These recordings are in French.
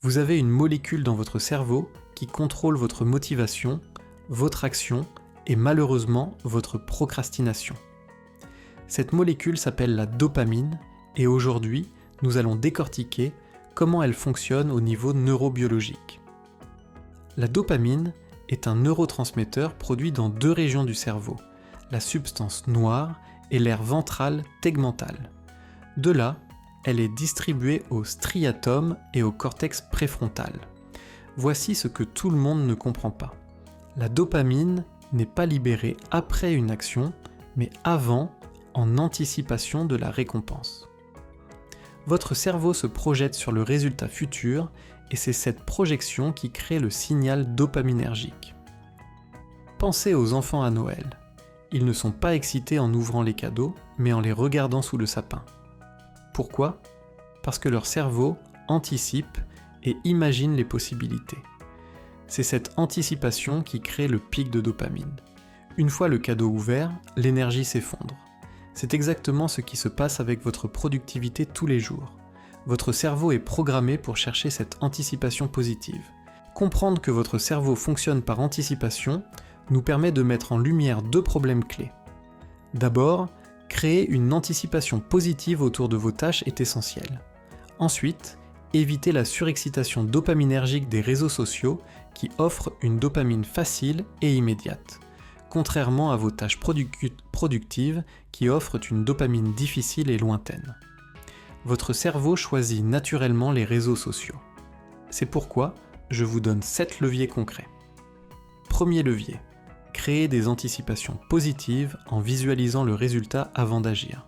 Vous avez une molécule dans votre cerveau qui contrôle votre motivation, votre action et malheureusement votre procrastination. Cette molécule s'appelle la dopamine et aujourd'hui, nous allons décortiquer comment elle fonctionne au niveau neurobiologique. La dopamine est un neurotransmetteur produit dans 2 régions du cerveau, la substance noire et l'aire ventrale tegmentale. De là, elle est distribuée au striatum et au cortex préfrontal. Voici ce que tout le monde ne comprend pas. La dopamine n'est pas libérée après une action, mais avant, en anticipation de la récompense. Votre cerveau se projette sur le résultat futur et c'est cette projection qui crée le signal dopaminergique. Pensez aux enfants à Noël. Ils ne sont pas excités en ouvrant les cadeaux, mais en les regardant sous le sapin. Pourquoi ? Parce que leur cerveau anticipe et imagine les possibilités. C'est cette anticipation qui crée le pic de dopamine. Une fois le cadeau ouvert, l'énergie s'effondre. C'est exactement ce qui se passe avec votre productivité tous les jours. Votre cerveau est programmé pour chercher cette anticipation positive. Comprendre que votre cerveau fonctionne par anticipation nous permet de mettre en lumière 2 problèmes clés. D'abord, créer une anticipation positive autour de vos tâches est essentiel. Ensuite, éviter la surexcitation dopaminergique des réseaux sociaux qui offrent une dopamine facile et immédiate, contrairement à vos tâches productives qui offrent une dopamine difficile et lointaine. Votre cerveau choisit naturellement les réseaux sociaux. C'est pourquoi je vous donne 7 leviers concrets. Premier levier, créer des anticipations positives en visualisant le résultat avant d'agir.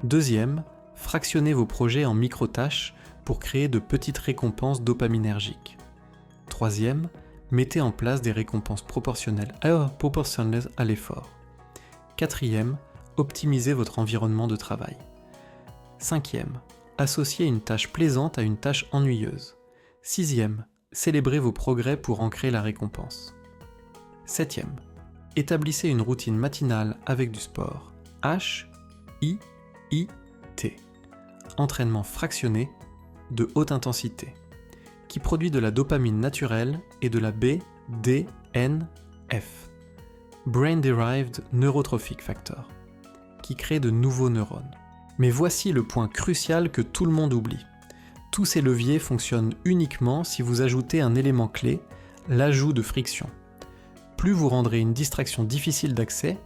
Deuxième, fractionnez vos projets en micro-tâches pour créer de petites récompenses dopaminergiques. Troisième, mettez en place des récompenses proportionnelles à l'effort. Quatrième, optimisez votre environnement de travail. Cinquième, associez une tâche plaisante à une tâche ennuyeuse. Sixième, célébrez vos progrès pour ancrer la récompense. Septième, établissez une routine matinale avec du sport. HIIT. Entraînement fractionné de haute intensité, qui produit de la dopamine naturelle et de la BDNF, Brain Derived Neurotrophic Factor, qui crée de nouveaux neurones. Mais voici le point crucial que tout le monde oublie. Tous ces leviers fonctionnent uniquement si vous ajoutez un élément clé, l'ajout de friction. Plus vous rendrez une distraction difficile d'accès,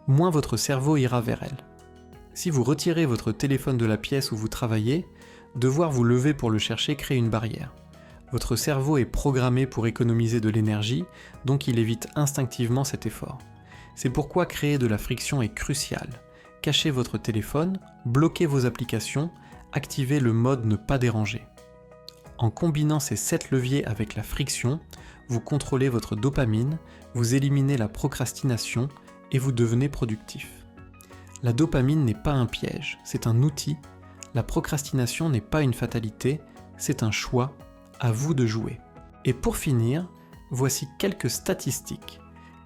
moins votre cerveau ira vers elle. Si vous retirez votre téléphone de la pièce où vous travaillez, devoir vous lever pour le chercher crée une barrière. Votre cerveau est programmé pour économiser de l'énergie, donc il évite instinctivement cet effort. C'est pourquoi créer de la friction est crucial. Cachez votre téléphone, bloquez vos applications, activez le mode ne pas déranger. En combinant ces 7 leviers avec la friction, vous contrôlez votre dopamine, vous éliminez la procrastination et vous devenez productif. La dopamine n'est pas un piège, c'est un outil. La procrastination n'est pas une fatalité, c'est un choix. À vous de jouer. Et pour finir, voici quelques statistiques.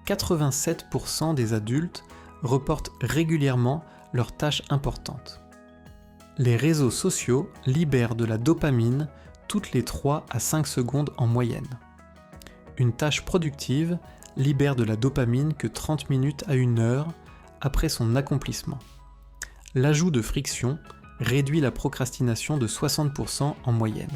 87% des adultes reportent régulièrement leurs tâches importantes. Les réseaux sociaux libèrent de la dopamine toutes les 3 à 5 secondes en moyenne. Une tâche productive libère de la dopamine que 30 minutes à 1 heure après son accomplissement. L'ajout de friction réduit la procrastination de 60% en moyenne.